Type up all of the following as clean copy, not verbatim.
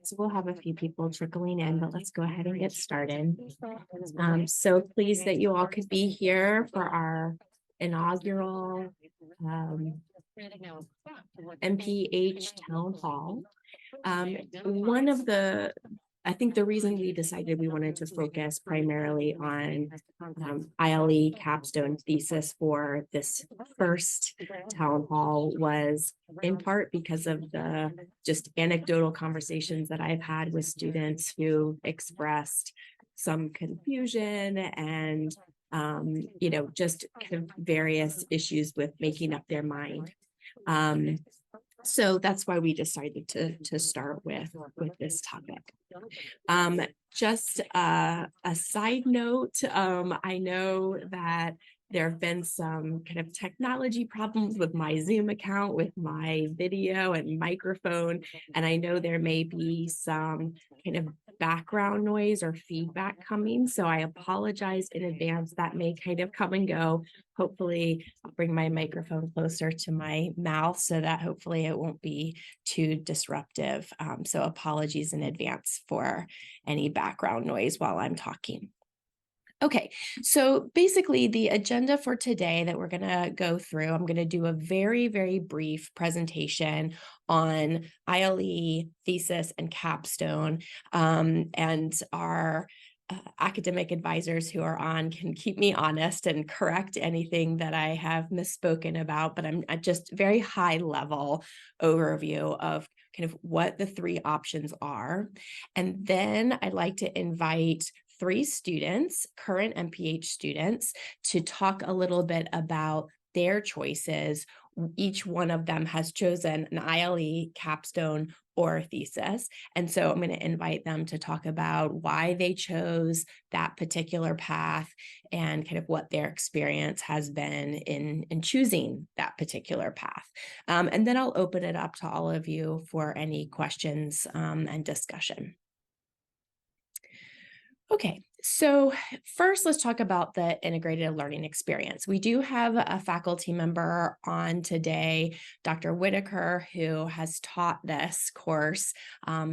So we'll have a few people trickling in, but let's go ahead and get started. So pleased that you all could be here for our inaugural MPH town hall. One of I think the reason we decided we wanted to focus primarily on ILE capstone thesis for this first town hall was in part because of the just anecdotal conversations that I've had with students who expressed some confusion and just kind of various issues with making up their mind. So that's why we decided to start with this topic. Just a side note, I know that there have been some kind of technology problems with my Zoom account, with my video and microphone, and I know there may be some kind of background noise or feedback coming, so I apologize in advance. That may kind of come and go. Hopefully, I'll bring my microphone closer to my mouth so that hopefully it won't be too disruptive. So apologies in advance for any background noise while I'm talking. Okay, so basically the agenda for today that we're going to go through, I'm going to do a very, very brief presentation on ILE, Thesis, and Capstone, and our academic advisors who are on can keep me honest and correct anything that I have misspoken about, but I'm just very high level overview of kind of what the three options are. And then I'd like to invite 3 students, current MPH students, to talk a little bit about their choices. Each one of them has chosen an ILE, capstone, or thesis. And so I'm going to invite them to talk about why they chose that particular path and kind of what their experience has been in choosing that particular path. And then I'll open it up to all of you for any questions and discussion. Okay, so first let's talk about the integrated learning experience. We do have a faculty member on today, Dr. Whitaker, who has taught this course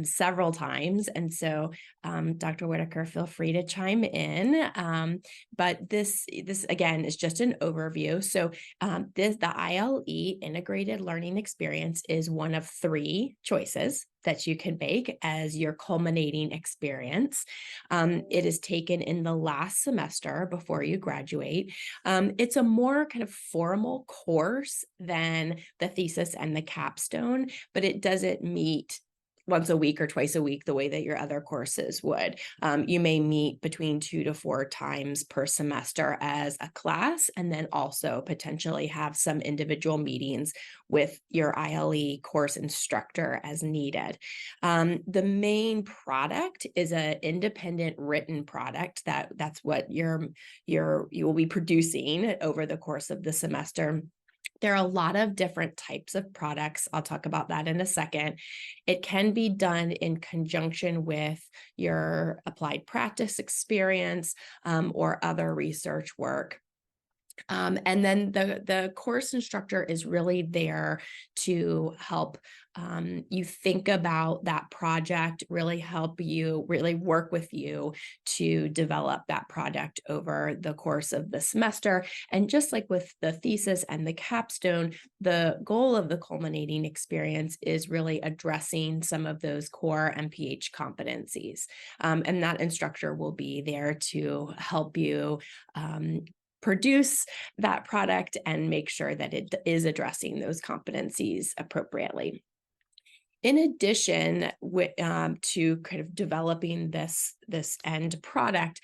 several times. And so Dr. Whitaker, feel free to chime in. But this again is just an overview. So the ILE, integrated learning experience, is one of 3 choices that you can make as your culminating experience. It is taken in the last semester before you graduate. It's a more kind of formal course than the thesis and the capstone, but it doesn't meet once a week or twice a week the way that your other courses would. You may meet between 2 to 4 times per semester as a class, and then also potentially have some individual meetings with your ILE course instructor as needed. The main product is an independent written product that's what you will be producing over the course of the semester. There are a lot of different types of products. I'll talk about that in a second. It can be done in conjunction with your applied practice experience or other research work. And then the course instructor is really there to help you think about that project, really help you, really work with you to develop that project over the course of the semester. And just like with the thesis and the capstone, the goal of the culminating experience is really addressing some of those core MPH competencies. And that instructor will be there to help you produce that product and make sure that it is addressing those competencies appropriately. In addition to kind of developing this end product,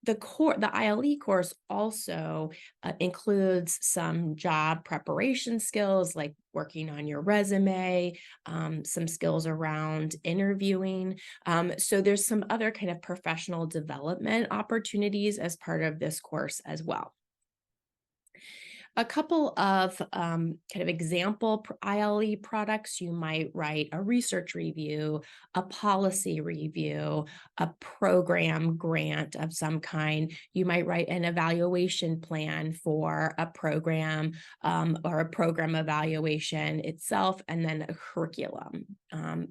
the ILE course also includes some job preparation skills like working on your resume, some skills around interviewing. So there's some other kind of professional development opportunities as part of this course as well. A couple of kind of example ILE products, you might write a research review, a policy review, a program grant of some kind. You might write an evaluation plan for a program or a program evaluation itself, and then a curriculum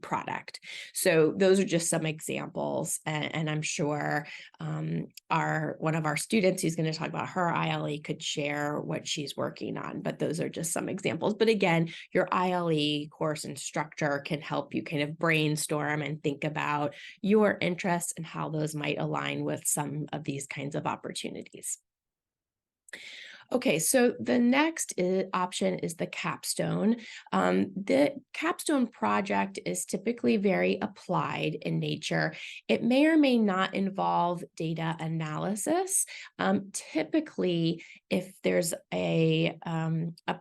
product. So those are just some examples, and I'm sure one of our students who's going to talk about her ILE could share what she's working on, but those are just some examples. But again, your ILE course instructor can help you kind of brainstorm and think about your interests and how those might align with some of these kinds of opportunities. Okay, so the next option is the capstone. The capstone project is typically very applied in nature. It may or may not involve data analysis. Typically, if there's a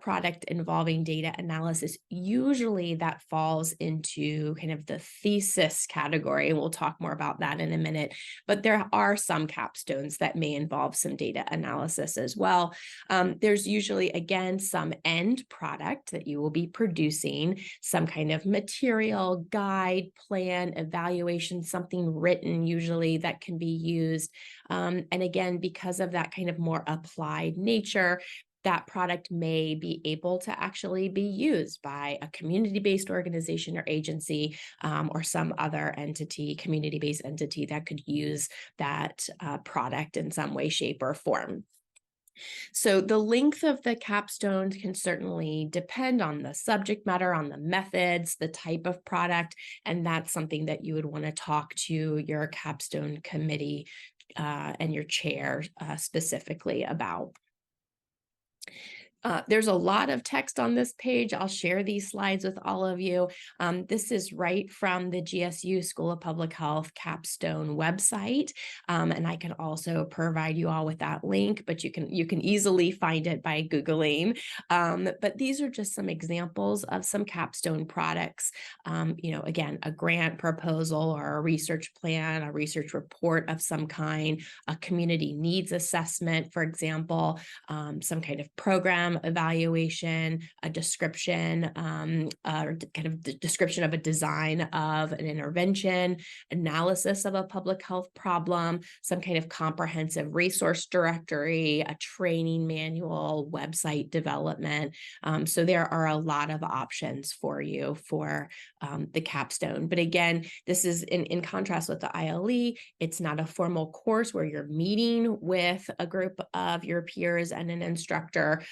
product involving data analysis, usually that falls into kind of the thesis category, and we'll talk more about that in a minute. But there are some capstones that may involve some data analysis as well. There's usually, again, some end product that you will be producing, some kind of material, guide, plan, evaluation, something written usually that can be used. And again, because of that kind of more applied nature, that product may be able to actually be used by a community-based organization or agency or some other entity, community-based entity that could use that product in some way, shape, or form. So the length of the capstones can certainly depend on the subject matter, on the methods, the type of product, and that's something that you would want to talk to your capstone committee and your chair specifically about. There's a lot of text on this page. I'll share these slides with all of you. This is right from the GSU School of Public Health Capstone website, and I can also provide you all with that link, but you can easily find it by Googling. But these are just some examples of some capstone products. Again, a grant proposal or a research plan, a research report of some kind, a community needs assessment, for example, some kind of program evaluation, a description, or kind of the description of a design of an intervention, analysis of a public health problem, some kind of comprehensive resource directory, a training manual, website development. So there are a lot of options for you for the capstone. But again, this is in contrast with the ILE. It's not a formal course where you're meeting with a group of your peers and an instructor.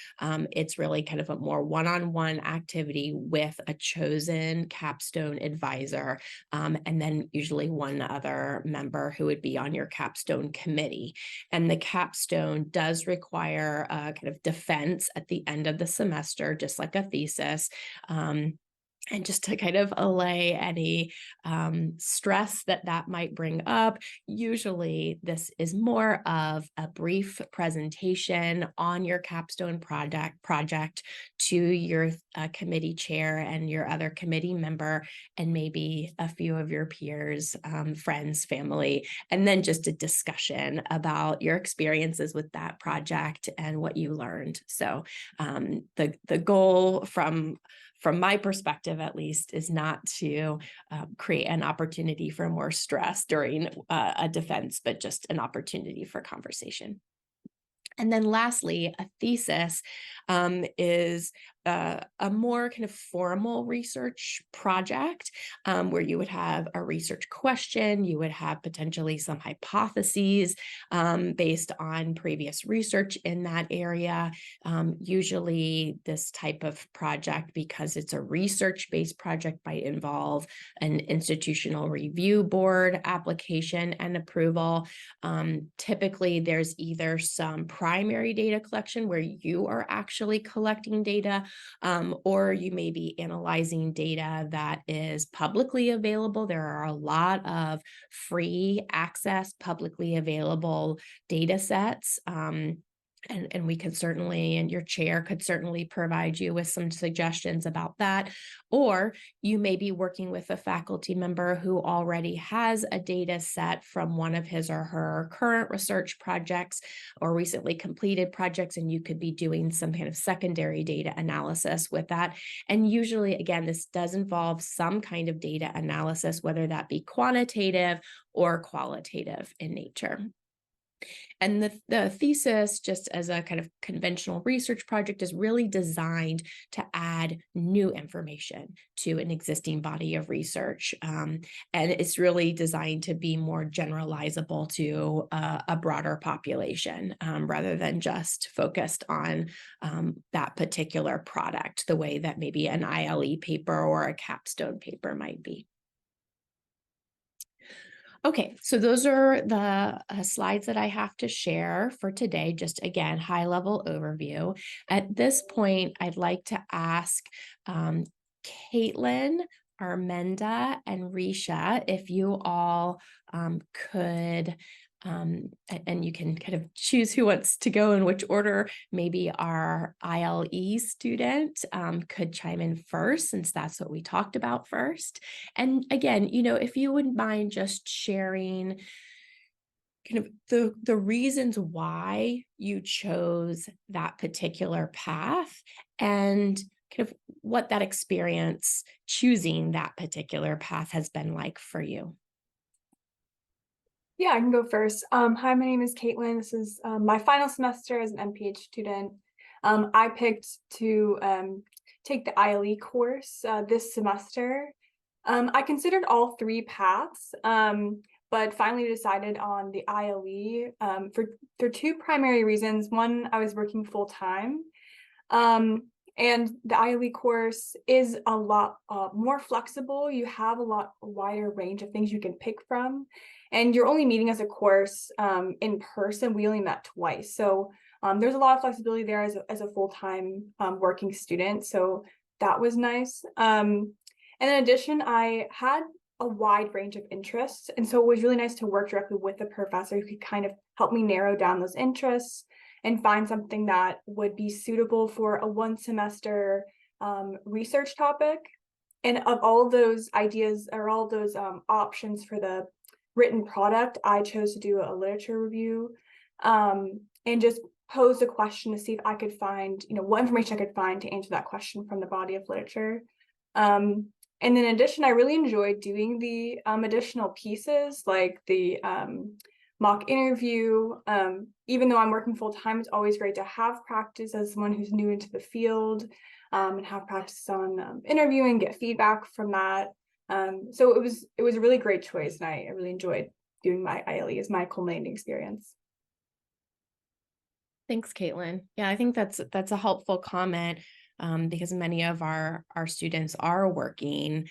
It's really kind of a more one-on-one activity with a chosen capstone advisor, and then usually one other member who would be on your capstone committee. And the capstone does require a kind of defense at the end of the semester, just like a thesis. And just to kind of allay any stress that might bring up, usually this is more of a brief presentation on your capstone project to your committee chair and your other committee member, and maybe a few of your peers, friends, family, and then just a discussion about your experiences with that project and what you learned. So the goal from my perspective, at least, is not to create an opportunity for more stress during a defense, but just an opportunity for conversation. And then lastly, a thesis is a more kind of formal research project where you would have a research question, you would have potentially some hypotheses based on previous research in that area. Usually this type of project, because it's a research-based project, might involve an institutional review board application and approval. Typically, there's either some primary data collection where you are actually collecting data, or you may be analyzing data that is publicly available. There are a lot of free access, publicly available data sets. And we could certainly, and your chair could certainly provide you with some suggestions about that. Or you may be working with a faculty member who already has a data set from one of his or her current research projects or recently completed projects, and you could be doing some kind of secondary data analysis with that. And usually, again, this does involve some kind of data analysis, whether that be quantitative or qualitative in nature. And the thesis, just as a kind of conventional research project, is really designed to add new information to an existing body of research. And it's really designed to be more generalizable to a broader population rather than just focused on that particular product, the way that maybe an ILE paper or a capstone paper might be. Okay, so those are the slides that I have to share for today. Just again, high level overview. At this point, I'd like to ask Caitlin, Armenda, and Risha if you all could, and you can kind of choose who wants to go in which order. Maybe our ILE student could chime in first, since that's what we talked about first. And again, if you wouldn't mind just sharing kind of the reasons why you chose that particular path and kind of what that experience choosing that particular path has been like for you. Yeah, I can go first. Hi, my name is Caitlin. This is my final semester as an MPH student. I picked to take the ILE course this semester. I considered all three paths, but finally decided on the ILE for two primary reasons. One, I was working full time. And the ILE course is a lot more flexible. You have a lot wider range of things you can pick from. And you're only meeting as a course in person. We only met twice. So there's a lot of flexibility there as a full-time working student. So that was nice. And in addition, I had a wide range of interests. And so it was really nice to work directly with a professor who could kind of help me narrow down those interests and find something that would be suitable for a one semester research topic. And of all of those ideas or all of those options for the written product, I chose to do a literature review and just pose a question to see if I could find, what information I could find to answer that question from the body of literature. And in addition, I really enjoyed doing the additional pieces like the mock interview. Even though I'm working full time, it's always great to have practice as someone who's new into the field and have practice on interviewing, get feedback from that. So it was a really great choice, and I really enjoyed doing my ILE as my culminating experience. Thanks, Caitlin. Yeah, I think that's a helpful comment. Because many of our students are working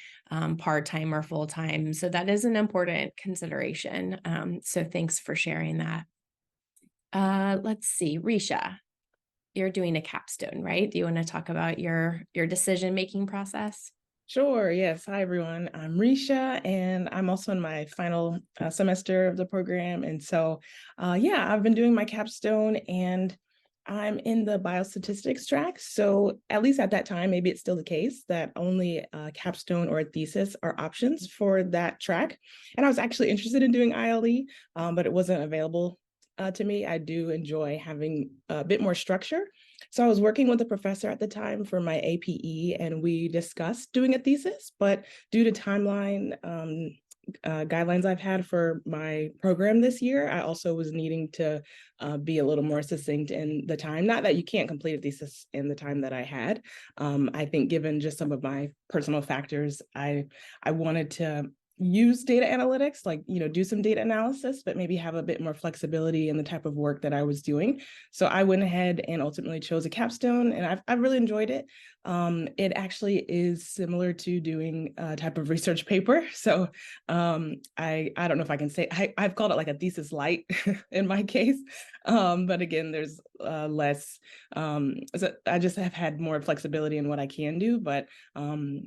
part-time or full-time. So that is an important consideration. So thanks for sharing that. Let's see, Risha, you're doing a capstone, right? Do you want to talk about your decision-making process? Sure, yes. Hi, everyone. I'm Risha, and I'm also in my final semester of the program. And so, yeah, I've been doing my capstone, and I'm in the biostatistics track. So at least at that time, maybe it's still the case that only a capstone or a thesis are options for that track. And I was actually interested in doing ILE, but it wasn't available to me. I do enjoy having a bit more structure. So I was working with a professor at the time for my APE, and we discussed doing a thesis, but due to timeline guidelines I've had for my program this year, I also was needing to be a little more succinct in the time. Not that you can't complete a thesis in the time that I had. I think given just some of my personal factors, I wanted to use data analytics, like, do some data analysis, but maybe have a bit more flexibility in the type of work that I was doing. So I went ahead and ultimately chose a capstone, and I've really enjoyed it. It actually is similar to doing a type of research paper. So I don't know if I can say, I've called it like a thesis light in my case. But again, there's less, so I just have had more flexibility in what I can do. But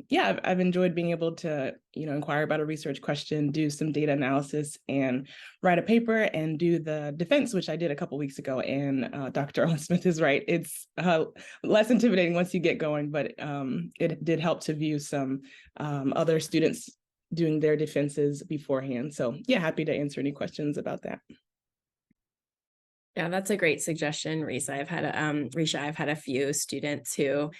yeah, I've enjoyed being able to, inquire about a research question, do some data analysis, and write a paper and do the defense, which I did a couple weeks ago. And Dr. Owen Smith is right. It's less intimidating once you get going, but it did help to view some other students doing their defenses beforehand. So yeah, happy to answer any questions about that. Yeah, that's a great suggestion, Risha. I've had a few students who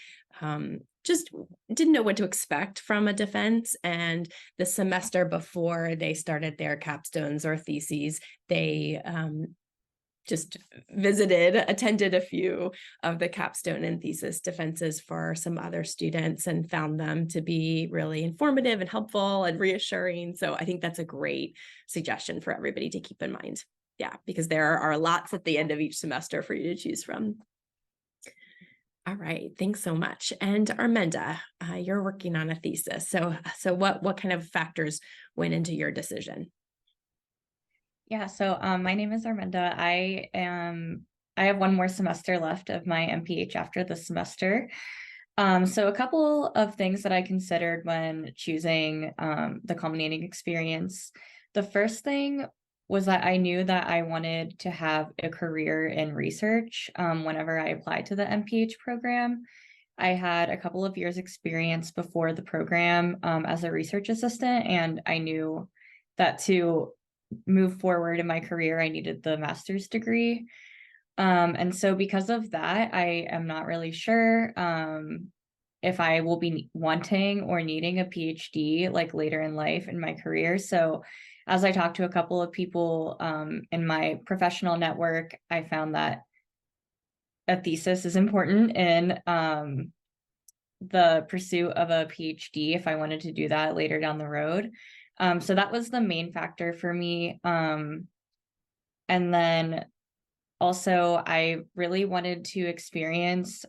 just didn't know what to expect from a defense. And the semester before they started their capstones or theses, they just attended a few of the capstone and thesis defenses for some other students and found them to be really informative and helpful and reassuring. So I think that's a great suggestion for everybody to keep in mind. Yeah, because there are lots at the end of each semester for you to choose from. All right, thanks so much. And Armenda, you're working on a thesis. So what kind of factors went into your decision? Yeah, so my name is Armenda. I have one more semester left of my MPH after this semester. So a couple of things that I considered when choosing the culminating experience. The first thing was that I knew that I wanted to have a career in research whenever I applied to the MPH program. I had a couple of years experience before the program as a research assistant, and I knew that to move forward in my career, I needed the master's degree. And so because of that, I am not really sure if I will be wanting or needing a PhD like later in life in my career. So as I talked to a couple of people in my professional network, I found that a thesis is important in the pursuit of a PhD if I wanted to do that later down the road. So that was the main factor for me. And then also I really wanted to experience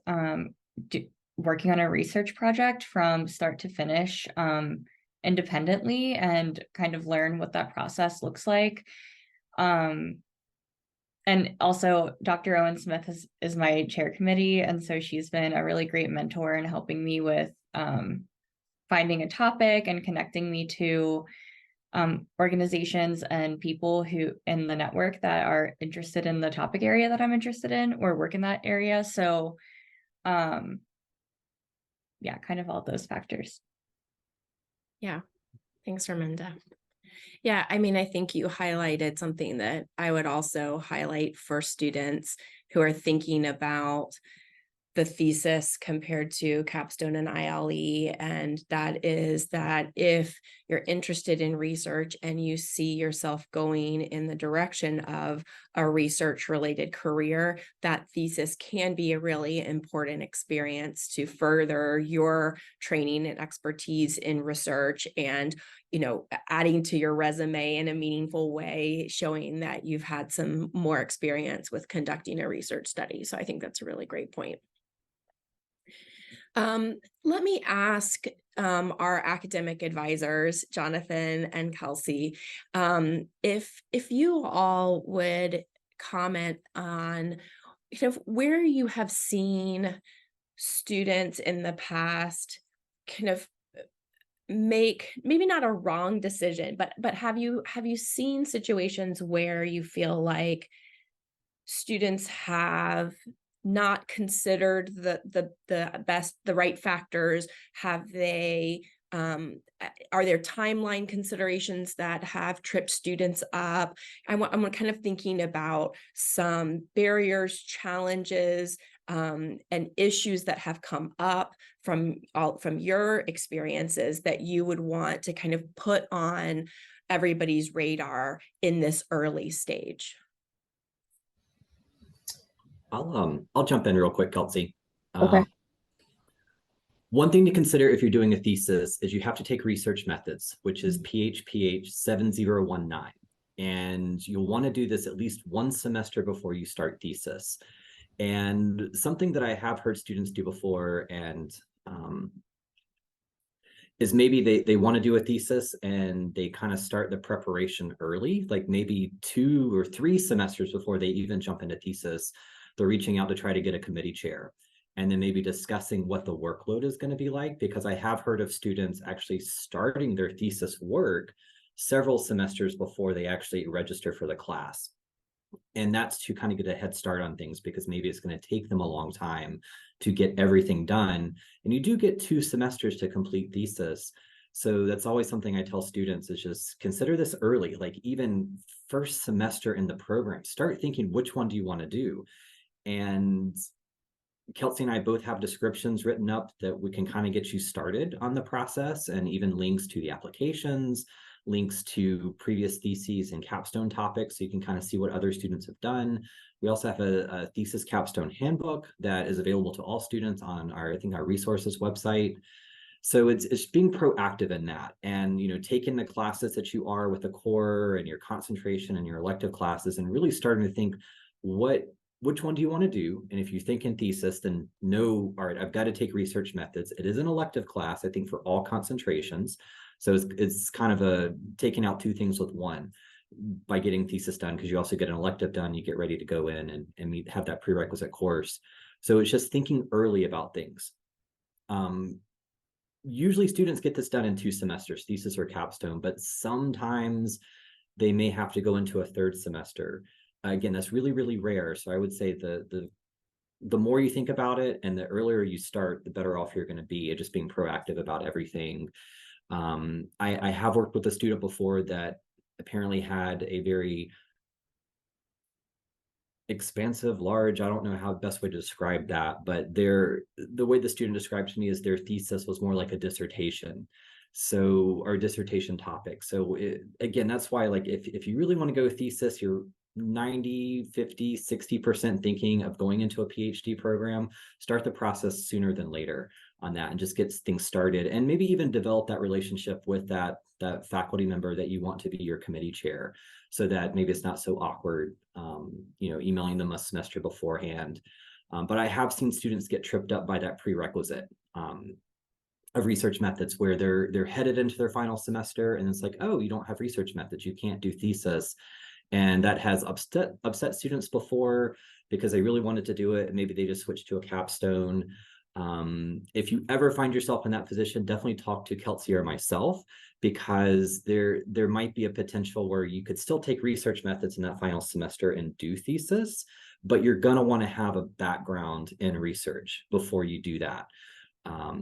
working on a research project from start to finish independently and kind of learn what that process looks like. And also Dr. Owen Smith is my chair committee. And so she's been a really great mentor in helping me with finding a topic and connecting me to organizations and people who in the network that are interested in the topic area that I'm interested in or work in that area. So yeah, kind of all those factors. Yeah, thanks, Armenda. Yeah, I mean, I think you highlighted something that I would also highlight for students who are thinking about the thesis compared to Capstone and ILE, and that is that if you're interested in research and you see yourself going in the direction of a research-related career, that thesis can be a really important experience to further your training and expertise in research and, adding to your resume in a meaningful way, showing that you've had some more experience with conducting a research study. So I think that's a really great point. Let me ask our academic advisors, Jonathan and Kelsey, if you all would comment on where you have seen students in the past kind of make maybe not a wrong decision, but have you seen situations where you feel like students have not considered the right factors? Have they are there timeline considerations that have tripped students up? I'm kind of thinking about some barriers, challenges, and issues that have come up from your experiences that you would want to kind of put on everybody's radar in this early stage. I'll jump in real quick, Kelsey. Okay. One thing to consider if you're doing a thesis is you have to take research methods, which is PHPH 7019. And you'll want to do this at least one semester before you start thesis. And something that I have heard students do before and is maybe they want to do a thesis and they kind of start the preparation early, like maybe 2 or 3 semesters before they even jump into thesis. they're reaching out to try to get a committee chair, and then maybe discussing what the workload is going to be like, because I have heard of students actually starting their thesis work several semesters before they actually register for the class. And that's to kind of get a head start on things, because maybe it's going to take them a long time to get everything done. And you do get 2 semesters to complete thesis. So that's always something I tell students, is just consider this early, like even first semester in the program, start thinking, which one do you want to do? And Kelsey and I both have descriptions written up that we can kind of get you started on the process, and even links to the applications, links to previous theses and capstone topics, so you can kind of see what other students have done. We also have a thesis capstone handbook that is available to all students on our, I think, our resources website. So it's being proactive in that, and taking the classes that you are with the core and your concentration and your elective classes, and really starting to think, which one do you want to do? And if you think in thesis, then know, all right, I've got to take research methods. It is an elective class, I think, for all concentrations. So it's kind of a taking out 2 things with one by getting thesis done, because you also get an elective done, you get ready to go in and have that prerequisite course. So it's just thinking early about things. Usually students get this done in 2 semesters, thesis or capstone, but sometimes they may have to go into a 3rd semester. Again, that's really, really rare. So I would say the more you think about it and the earlier you start, the better off you're going to be at just being proactive about everything. I have worked with a student before that apparently had a very expansive, large, I don't know how the best way to describe that, but the way the student described to me is their thesis was more like a dissertation. So, or dissertation topic. So again, that's why, like, if you really want to go thesis, you're 90, 50, 60% thinking of going into a PhD program, start the process sooner than later on that, and just get things started, and maybe even develop that relationship with that faculty member that you want to be your committee chair, so that maybe it's not so awkward, emailing them a semester beforehand. But I have seen students get tripped up by that prerequisite of research methods, where they're headed into their final semester, and it's like, oh, you don't have research methods, you can't do thesis. And that has upset students before, because they really wanted to do it, and maybe they just switched to a capstone. If you ever find yourself in that position, definitely talk to Kelsey or myself, because there might be a potential where you could still take research methods in that final semester and do thesis, but you're going to want to have a background in research before you do that.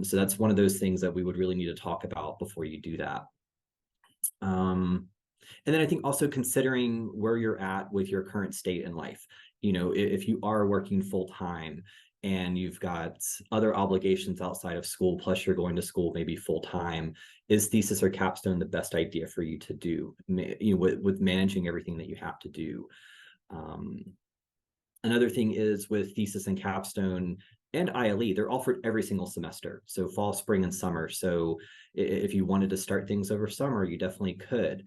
So that's one of those things that we would really need to talk about before you do that. And then I think also considering where you're at with your current state in life. If you are working full time and you've got other obligations outside of school, plus you're going to school maybe full time, is thesis or capstone the best idea for you to do, with managing everything that you have to do? Another thing is, with thesis and capstone and ILE, they're offered every single semester. So fall, spring, and summer. So if you wanted to start things over summer, you definitely could.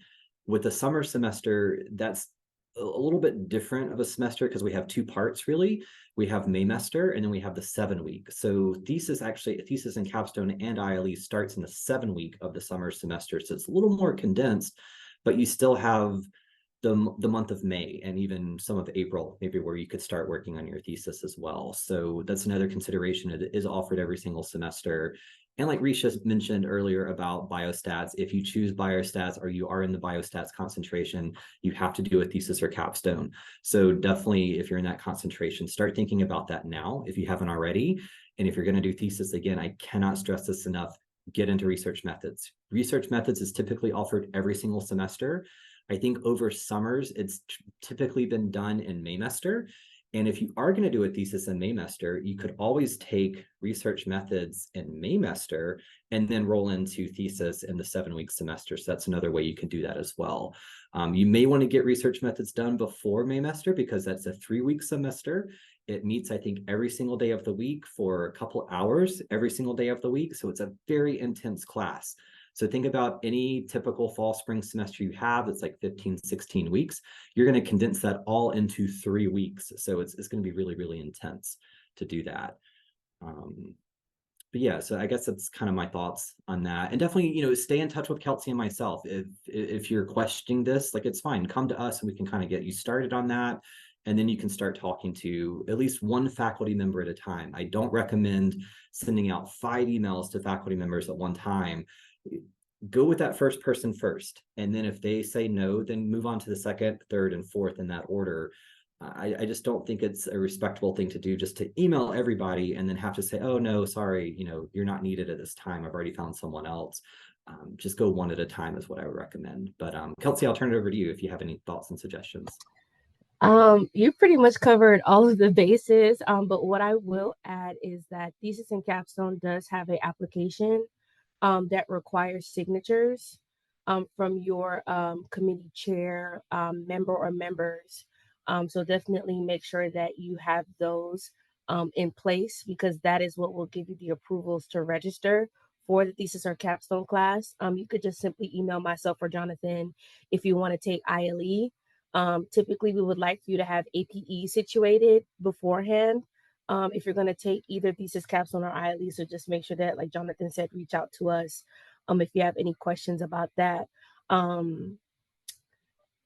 With the summer semester, that's a little bit different of a semester, because we have 2 parts really. We have Maymester, and then we have the 7-week. So thesis and capstone and ILE starts in the 7-week of the summer semester. So it's a little more condensed, but you still have the month of May and even some of April, maybe, where you could start working on your thesis as well. So that's another consideration. It is offered every single semester. And like Risha mentioned earlier about biostats, if you choose biostats or you are in the biostats concentration, you have to do a thesis or capstone. So definitely, if you're in that concentration, start thinking about that now if you haven't already. And if you're going to do thesis, again, I cannot stress this enough, get into research methods. Research methods is typically offered every single semester. I think over summers, it's typically been done in Maymester. And if you are going to do a thesis in Maymester, you could always take research methods in Maymester and then roll into thesis in the 7-week semester. So that's another way you can do that as well. You may want to get research methods done before Maymester, because that's a 3-week semester. It meets, I think, every single day of the week for a couple hours every single day of the week. So it's a very intense class. So think about any typical fall, spring semester you have, it's like 15, 16 weeks. You're going to condense that all into 3 weeks. So it's going to be really, really intense to do that. But yeah, so I guess that's kind of my thoughts on that. And definitely, stay in touch with Kelsey and myself. If you're questioning this, like, it's fine. Come to us and we can kind of get you started on that. and then you can start talking to at least one faculty member at a time. I don't recommend sending out 5 emails to faculty members at one time. Go with that first person first, and then if they say no, then move on to the second, third, and fourth in that order. I just don't think it's a respectable thing to do, just to email everybody and then have to say, oh no, sorry, you're not needed at this time, I've already found someone else. Just go one at a time is what I would recommend. But Kelsey, I'll turn it over to you if you have any thoughts and suggestions. You pretty much covered all of the bases, but what I will add is that Thesis and Capstone does have an application that requires signatures from your committee chair, member, or members. So definitely make sure that you have those in place, because that is what will give you the approvals to register for the Thesis or Capstone class. You could just simply email myself or Jonathan if you want to take ILE. Typically, we would like for you to have APE situated beforehand if you're going to take either Thesis, Capstone, or ILE. So just make sure that, like Jonathan said, reach out to us if you have any questions about that.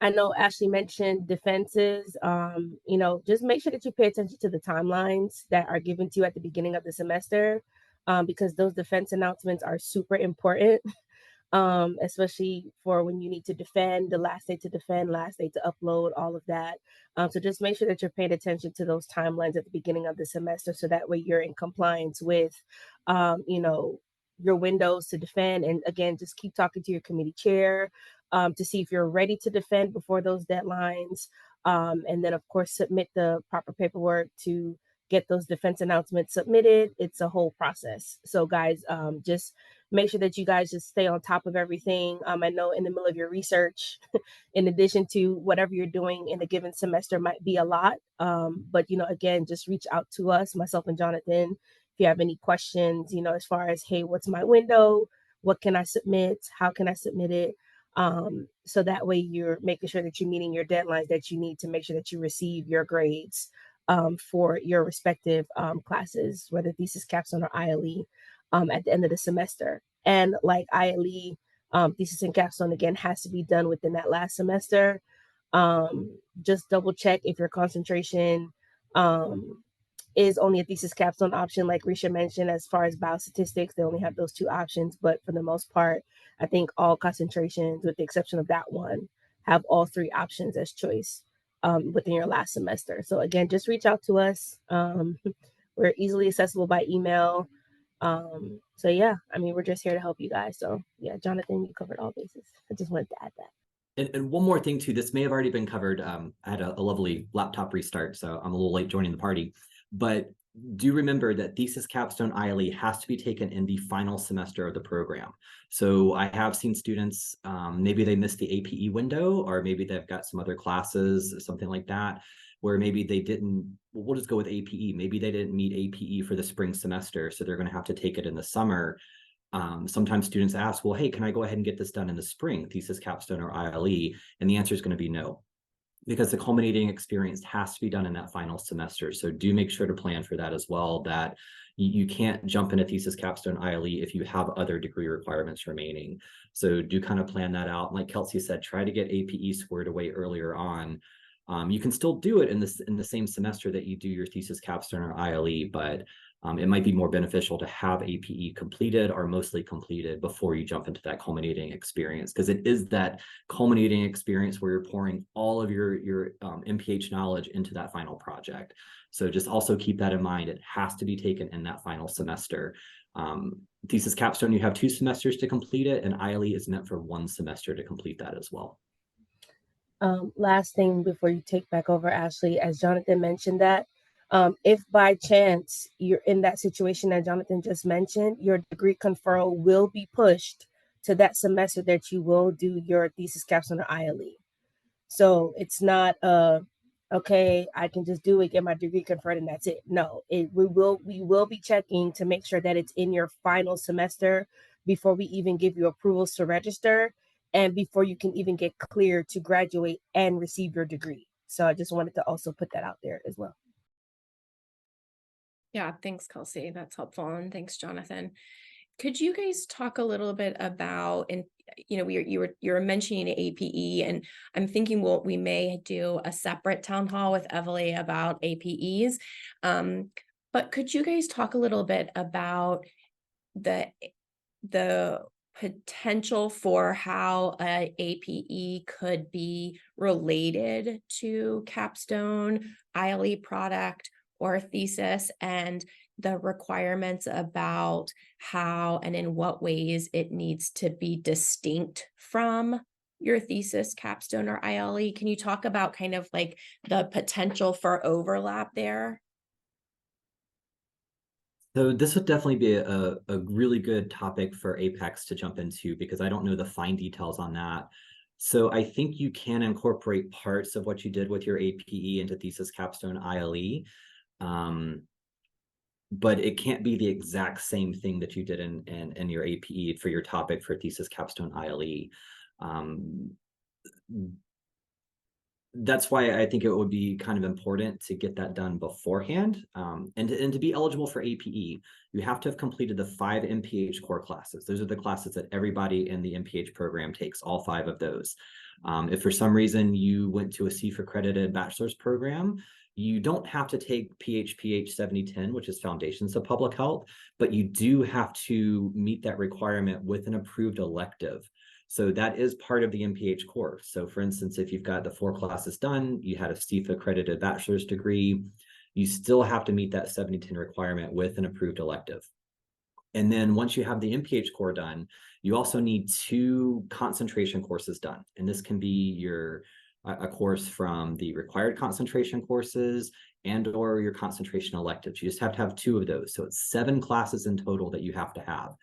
I know Ashley mentioned defenses. Just make sure that you pay attention to the timelines that are given to you at the beginning of the semester, because those defense announcements are super important. Especially for when you need to defend, the last day to defend, last day to upload, all of that. So just make sure that you're paying attention to those timelines at the beginning of the semester, so that way you're in compliance with, your windows to defend. And again, just keep talking to your committee chair to see if you're ready to defend before those deadlines. And then, of course, submit the proper paperwork to get those defense announcements submitted. It's a whole process. So guys, just make sure that you guys just stay on top of everything. I know in the middle of your research, in addition to whatever you're doing in a given semester, might be a lot. But, again, just reach out to us, myself and Jonathan, if you have any questions, as far as, hey, what's my window? What can I submit? How can I submit it? So that way you're making sure that you're meeting your deadlines that you need to make sure that you receive your grades for your respective classes, whether Thesis, Capstone, or ILE, at the end of the semester. And like ILE, Thesis and Capstone, again, has to be done within that last semester. Just double check if your concentration is only a Thesis Capstone option. Like Risha mentioned, as far as biostatistics, they only have those 2 options. But for the most part, I think all concentrations, with the exception of that one, have all 3 options as choice within your last semester. So again, just reach out to us. We're easily accessible by email. So yeah, we're just here to help you guys. So yeah, Jonathan, you covered all bases. I just wanted to add that. And one more thing too, this may have already been covered. I had a lovely laptop restart, so I'm a little late joining the party. But do remember that Thesis, Capstone, ILE has to be taken in the final semester of the program. So I have seen students, maybe they missed the APE window, or maybe they've got some other classes, something like that, where maybe they didn't, we'll just go with APE. Maybe they didn't meet APE for the spring semester, so they're going to have to take it in the summer. Sometimes students ask, well, hey, can I go ahead and get this done in the spring, Thesis, Capstone, or ILE? And the answer is going to be no, because the culminating experience has to be done in that final semester. So do make sure to plan for that as well, that you can't jump into Thesis, Capstone, ILE if you have other degree requirements remaining. So do kind of plan that out. Like Kelsey said, try to get APE squared away earlier on. You can still do it in the same semester that you do your Thesis, Capstone, or ILE, but it might be more beneficial to have APE completed or mostly completed before you jump into that culminating experience, because it is that culminating experience where you're pouring all of your MPH knowledge into that final project. So just also keep that in mind. It has to be taken in that final semester. Thesis, Capstone, you have 2 semesters to complete it, and ILE is meant for 1 semester to complete that as well. Last thing before you take back over, Ashley, as Jonathan mentioned that, if by chance you're in that situation that Jonathan just mentioned, your degree conferral will be pushed to that semester that you will do your Thesis, Capstone, or ILE. So it's not okay, I can just do it, get my degree conferred, and that's it. No, we will be checking to make sure that it's in your final semester before we even give you approvals to register, and before you can even get cleared to graduate and receive your degree. So I just wanted to also put that out there as well. Yeah, thanks, Kelsey. That's helpful. And thanks, Jonathan. Could you guys talk a little bit about, and you were mentioning APE, and I'm thinking we may do a separate town hall with Evely about APEs. But could you guys talk a little bit about the potential for how a APE could be related to Capstone, ILE product, or thesis, and the requirements about how and in what ways it needs to be distinct from your thesis, capstone, or ILE? Can you talk about kind of like the potential for overlap there? So this would definitely be a really good topic for Apex to jump into, because I don't know the fine details on that. So I think you can incorporate parts of what you did with your APE into thesis, capstone, ILE. But it can't be the exact same thing that you did in your APE for your topic for thesis, capstone, ILE. That's why I think it would be kind of important to get that done beforehand. And to be eligible for APE, you have to have completed the 5 MPH core classes. Those are the classes that everybody in the MPH program takes, all 5 of those. If for some reason you went to a CFA accredited bachelor's program, you don't have to take PHPH 7010, which is Foundations of Public Health, but you do have to meet that requirement with an approved elective. So that is part of the MPH course. So for instance, if you've got the 4 classes done, you had a CFA accredited bachelor's degree, you still have to meet that 7010 requirement with an approved elective. And then once you have the MPH core done, you also need 2 concentration courses done. And this can be a course from the required concentration courses and or your concentration electives. You just have to have 2 of those. So it's 7 classes in total that you have to have.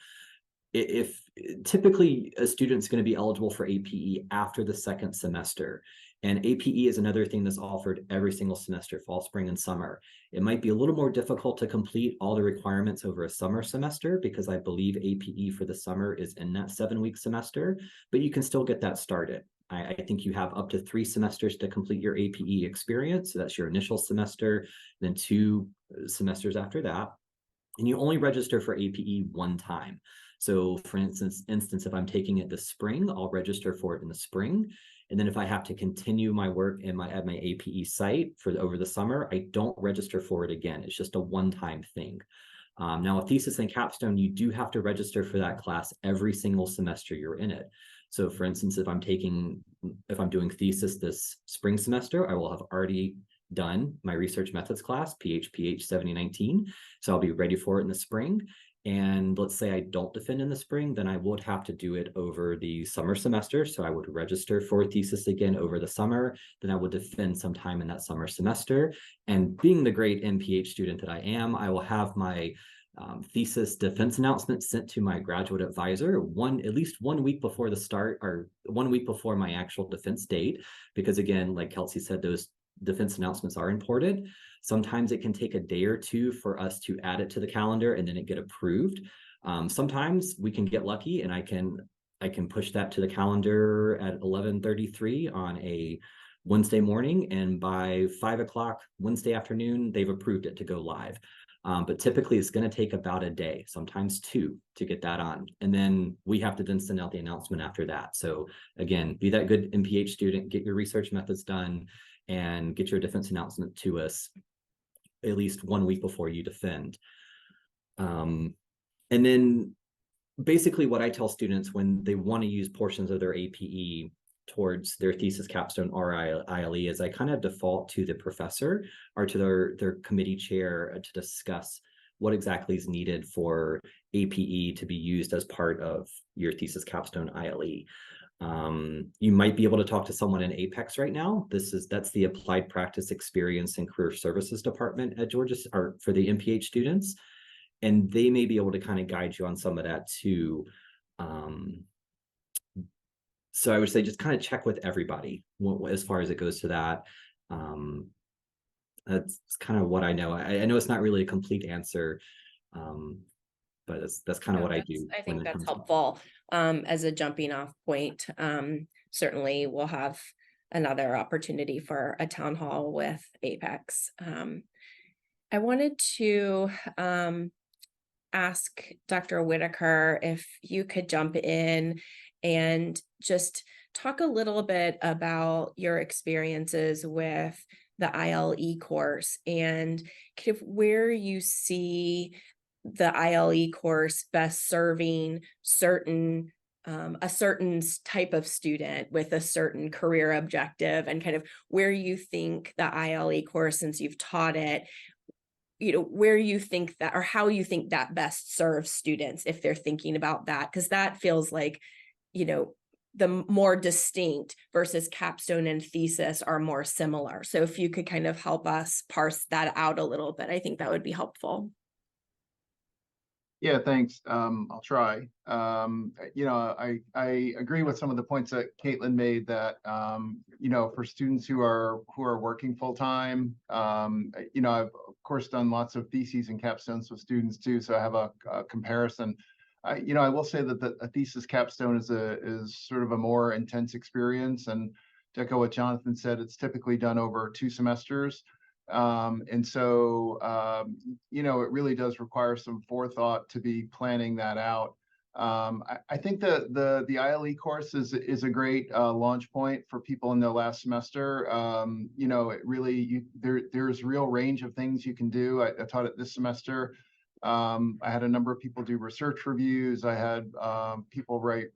If typically a student's going to be eligible for APE after the 2nd semester, and APE is another thing that's offered every single semester, fall, spring, and summer. It might be a little more difficult to complete all the requirements over a summer semester, because I believe APE for the summer is in that 7-week semester, but you can still get that started. I think you have up to 3 semesters to complete your APE experience. So that's your initial semester, then 2 semesters after that. And you only register for APE 1 time. So for instance, if I'm taking it this spring, I'll register for it in the spring. And then if I have to continue my work at my APE site over the summer, I don't register for it again. It's just a one-time thing. Now, a thesis and capstone, you do have to register for that class every single semester you're in it. So for instance, if I'm doing thesis this spring semester, I will have already done my research methods class, PHPH 7019. So I'll be ready for it in the spring. And let's say I don't defend in the spring, then I would have to do it over the summer semester. So I would register for thesis again over the summer. Then I would defend sometime in that summer semester. And being the great MPH student that I am, I will have my thesis defense announcement sent to my graduate advisor at least 1 week before the start, or 1 week before my actual defense date. Because again, like Kelsey said, those defense announcements are imported. Sometimes it can take a day or 2 for us to add it to the calendar and then it get approved. Sometimes we can get lucky and I can push that to the calendar at 11:33 on a Wednesday morning, and by 5 o'clock Wednesday afternoon, they've approved it to go live. But typically it's going to take about a day, sometimes 2, to get that on. And then we have to then send out the announcement after that. So again, be that good MPH student, get your research methods done, and get your defense announcement to us at least 1 week before you defend. And then basically what I tell students when they want to use portions of their APE towards their thesis, capstone, or ILE is I kind of default to the professor or to their committee chair to discuss what exactly is needed for APE to be used as part of your thesis, capstone, ILE. You might be able to talk to someone in Apex right now. That's the Applied Practice Experience and Career Services Department at Georgia, or for the MPH students, and they may be able to kind of guide you on some of that too. So I would say just kind of check with everybody as far as it goes to that. That's kind of what I know. I know it's not really a complete answer, but that's kind of what I do. I think that's helpful as a jumping off point. Certainly we'll have another opportunity for a town hall with Apex. I wanted to ask Dr. Whitaker if you could jump in and just talk a little bit about your experiences with the ILE course and kind of where you see the ILE course best serving a certain type of student with a certain career objective, and kind of where you think the ILE course, since you've taught it, where you think that, or how you think that best serves students if they're thinking about that, because that feels like, the more distinct versus Capstone and Thesis are more similar. So if you could kind of help us parse that out a little bit, I think that would be helpful. Yeah, thanks. I'll try. I agree with some of the points that Caitlin made that, for students who are working full time, I've of course done lots of theses and capstones with students too, so I have a comparison. I will say that a thesis capstone is sort of a more intense experience, and to echo what Jonathan said, it's typically done over 2 semesters. And so, it really does require some forethought to be planning that out. I think the ILE course is a great launch point for people in their last semester. It really, there's real range of things you can do. I taught it this semester. I had a number of people do research reviews. I had people write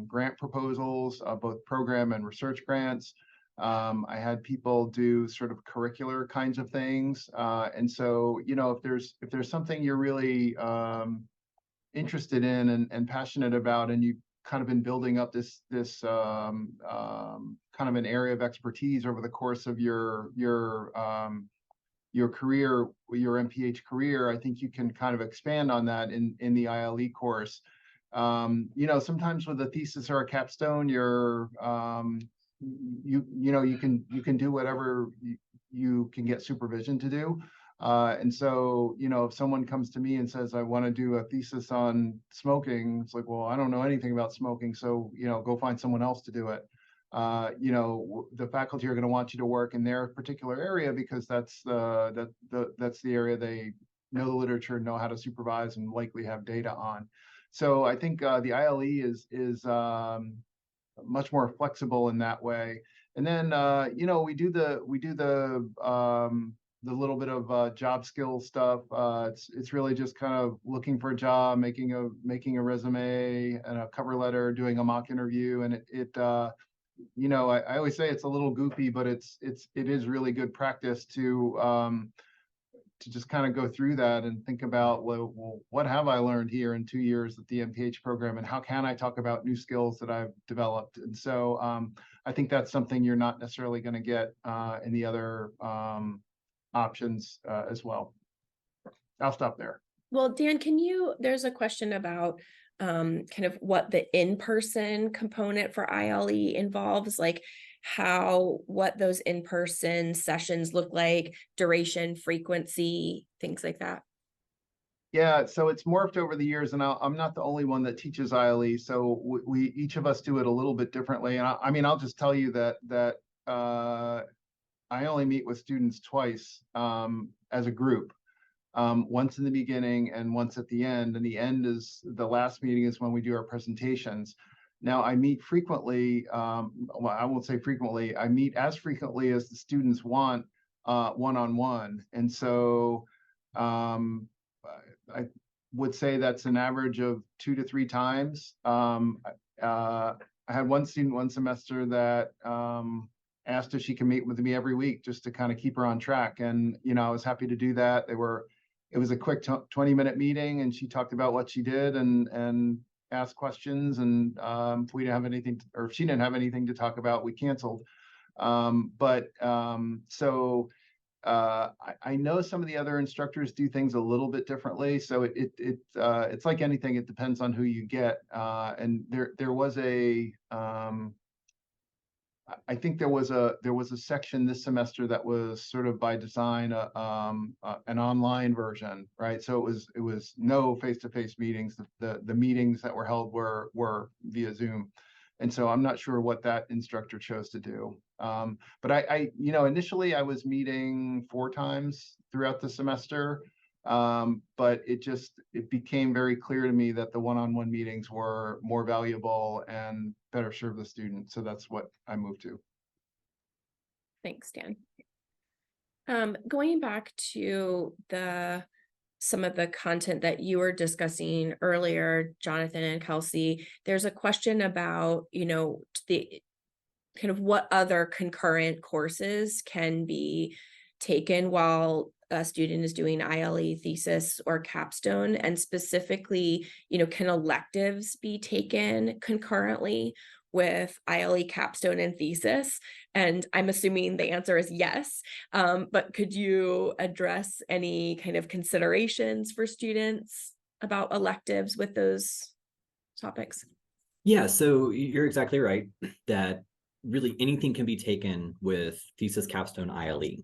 grant proposals, both program and research grants. I had people do sort of curricular kinds of things. And so, if there's something you're really interested in and passionate about, and you've kind of been building up this kind of an area of expertise over the course of your career, your MPH career, I think you can kind of expand on that in the ILE course. Sometimes with a thesis or a capstone, you can do whatever you can get supervision to do. And so, if someone comes to me and says, I want to do a thesis on smoking, it's like, well, I don't know anything about smoking, so, go find someone else to do it. The faculty are going to want you to work in their particular area because that's the area they know the literature, know how to supervise, and likely have data on. So I think the ILE is much more flexible in that way. And then we do the little bit of job skill stuff. It's really just kind of looking for a job, making a resume and a cover letter, doing a mock interview, and I always say it's a little goofy, but it is really good practice to just kind of go through that and think about, well, what have I learned here in 2 years at the MPH program, and how can I talk about new skills that I've developed? And so I think that's something you're not necessarily going to get in the other options as well. I'll stop there. Well, Dan, there's a question about kind of what the in-person component for ILE involves, like what those in-person sessions look like, duration, frequency, things like that. Yeah, so it's morphed over the years, and I'm not the only one that teaches ILE. So we each of us do it a little bit differently. And I'll just tell you that I only meet with students twice as a group. Once in the beginning and once at the end. And the end is the last meeting is when we do our presentations. Now I meet frequently, well, I won't say frequently, I meet as frequently as the students want one-on-one. And so I would say that's an average of 2 to 3 times. I had one student one semester that asked if she can meet with me every week just to kind of keep her on track. And, I was happy to do that. It was a quick 20-minute meeting, and she talked about what she did and asked questions. And if we didn't have anything, or if she didn't have anything to talk about, we canceled. I know some of the other instructors do things a little bit differently. So it's like anything; it depends on who you get. And there was I think there was a section this semester that was sort of by design an online version, right? So it was no face-to-face meetings. The meetings that were held were via Zoom, and so I'm not sure what that instructor chose to do. But I initially I was meeting 4 times throughout the semester. But it became very clear to me that the one-on-one meetings were more valuable and better serve the student. So that's what I moved to. Thanks, Dan. Going back to some of the content that you were discussing earlier, Jonathan and Kelsey, there's a question about, the kind of what other concurrent courses can be taken while a student is doing ILE, thesis, or capstone, and specifically, can electives be taken concurrently with ILE, capstone, and thesis? And I'm assuming the answer is yes, but could you address any kind of considerations for students about electives with those topics? Yeah, so you're exactly right that really anything can be taken with thesis, capstone, ILE.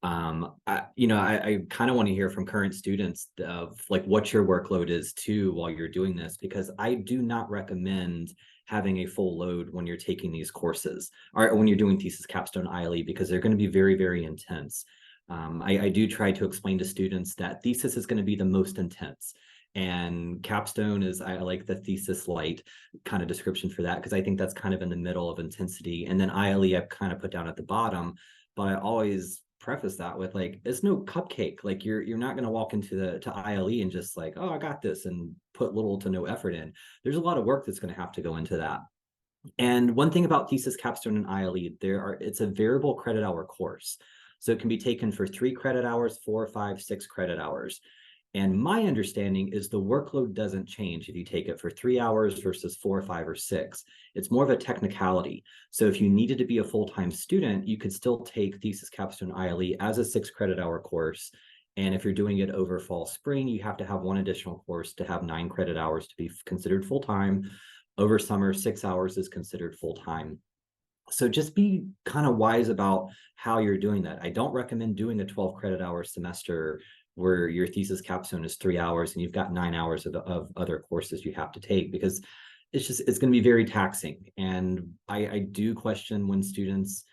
I kind of want to hear from current students of like what your workload is too while you're doing this, because I do not recommend having a full load when you're taking these courses or when you're doing thesis, capstone, ILE, because they're going to be very, very intense. I do try to explain to students that thesis is going to be the most intense. And capstone is, I like the thesis light kind of description for that, because I think that's kind of in the middle of intensity. And then ILE I've kind of put down at the bottom, but I always preface that with like, it's no cupcake. Like you're not going to walk into ILE and just like, oh, I got this, and put little to no effort in. There's a lot of work that's going to have to go into that. And one thing about thesis, capstone, and ILE, it's a variable credit hour course. So it can be taken for 3 credit hours, 4, 5, 6 credit hours. And my understanding is the workload doesn't change if you take it for 3 hours versus 4, 5, or 6. It's more of a technicality. So if you needed to be a full-time student, you could still take thesis, capstone, ILE as a 6 credit hour course. And if you're doing it over fall, spring, you have to have 1 additional course to have 9 credit hours to be considered full-time. Over summer, 6 hours is considered full-time. So just be kind of wise about how you're doing that. I don't recommend doing a 12 credit hour semester where your thesis capstone is 3 hours and you've got 9 hours of other courses you have to take, because it's going to be very taxing. And I do question when students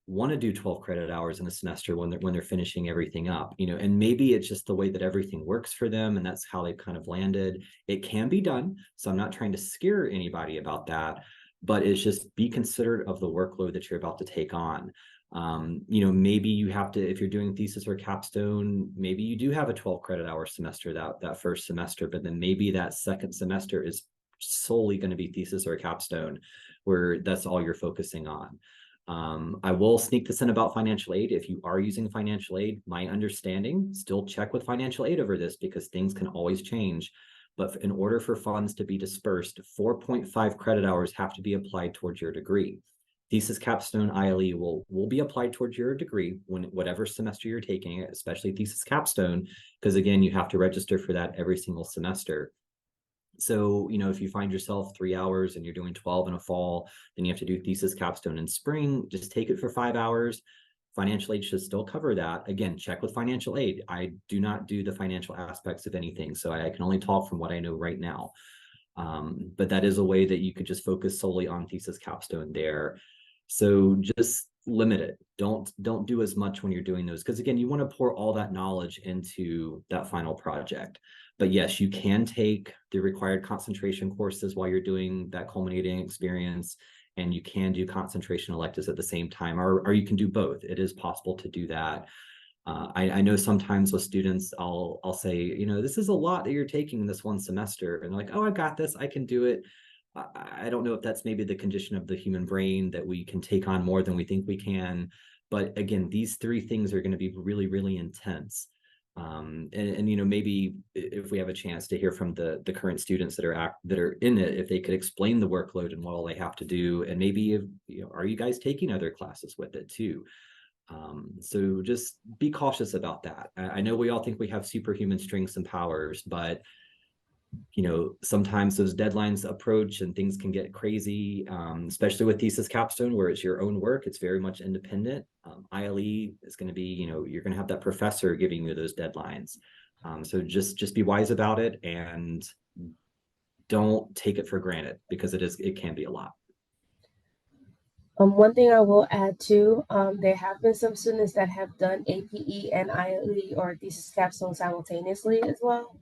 want to do 12 credit hours in a semester when they're finishing everything up, and maybe it's just the way that everything works for them and that's how they kind of landed. It can be done. So I'm not trying to scare anybody about that, but it's just be considerate of the workload that you're about to take on. Maybe you have to, if you're doing thesis or capstone, maybe you do have a 12 credit hour semester that first semester, but then maybe that second semester is solely going to be thesis or capstone, where that's all you're focusing on. I will sneak this in about financial aid. If you are using financial aid, my understanding, still check with financial aid over this, because things can always change. But in order for funds to be dispersed, 4.5 credit hours have to be applied towards your degree. Thesis, capstone, ILE will be applied towards your degree whatever semester you're taking it, especially thesis, capstone, because again, you have to register for that every single semester. So, if you find yourself 3 hours and you're doing 12 in a fall, then you have to do thesis, capstone in spring. Just take it for 5 hours. Financial aid should still cover that. Again, check with financial aid. I do not do the financial aspects of anything, so I can only talk from what I know right now. But that is a way that you could just focus solely on thesis, capstone there. So just limit it. Don't do as much when you're doing those, because again, you want to pour all that knowledge into that final project. But yes, you can take the required concentration courses while you're doing that culminating experience, and you can do concentration electives at the same time, or you can do both. It is possible to do that. I know sometimes with students, I'll say, this is a lot that you're taking this one semester, and they're like, oh, I got this, I can do it. I don't know if that's maybe the condition of the human brain, that we can take on more than we think we can. But again, these 3 things are going to be really, really intense. Maybe if we have a chance to hear from the current students that are in it, if they could explain the workload and what all they have to do, and maybe if, are you guys taking other classes with it too? So just be cautious about that. I know we all think we have superhuman strengths and powers, but sometimes those deadlines approach and things can get crazy, especially with thesis, capstone, where it's your own work. It's very much independent. ILE is going to be, you're going to have that professor giving you those deadlines. So just be wise about it, and don't take it for granted, because it can be a lot. One thing I will add too, there have been some students that have done APE and ILE or thesis capstone simultaneously as well.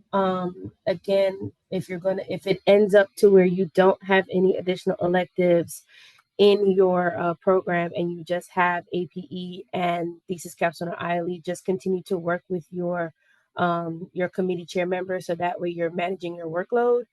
Again, if it ends up to where you don't have any additional electives in your program and you just have APE and thesis capstone or ILE, just continue to work with your committee chair member so that way you're managing your workload.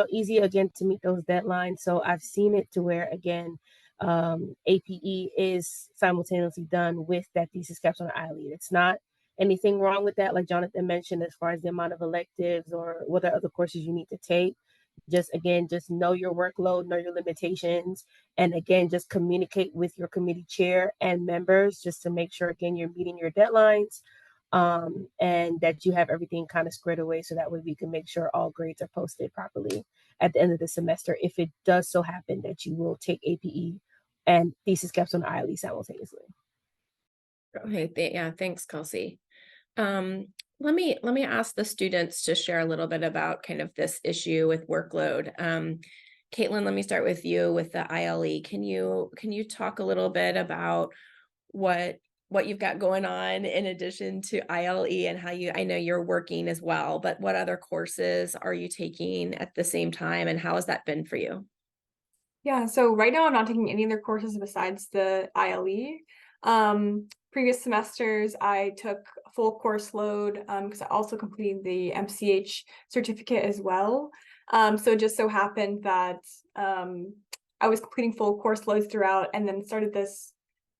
Easy again to meet those deadlines. So I've seen it to where again, APE is simultaneously done with that thesis capstone or ILE. It's not anything wrong with that, like Jonathan mentioned, as far as the amount of electives or what other courses you need to take. Just know your workload, know your limitations, and again, just communicate with your committee chair and members just to make sure again you're meeting your deadlines, and that you have everything kind of squared away so that way we can make sure all grades are posted properly at the end of the semester if it does so happen that you will take APE and thesis capstone ILE simultaneously. Okay, yeah, thanks, Kelsey. Let me ask the students to share a little bit about kind of this issue with workload. Caitlin, let me start with you with the ILE. Can you talk a little bit about what you've got going on in addition to ILE and how I know you're working as well, but what other courses are you taking at the same time and how has that been for you? Yeah, so right now I'm not taking any other courses besides the ILE. Previous semesters I took a full course load because I also completed the MPH certificate as well. So it just so happened that I was completing full course loads throughout and then started this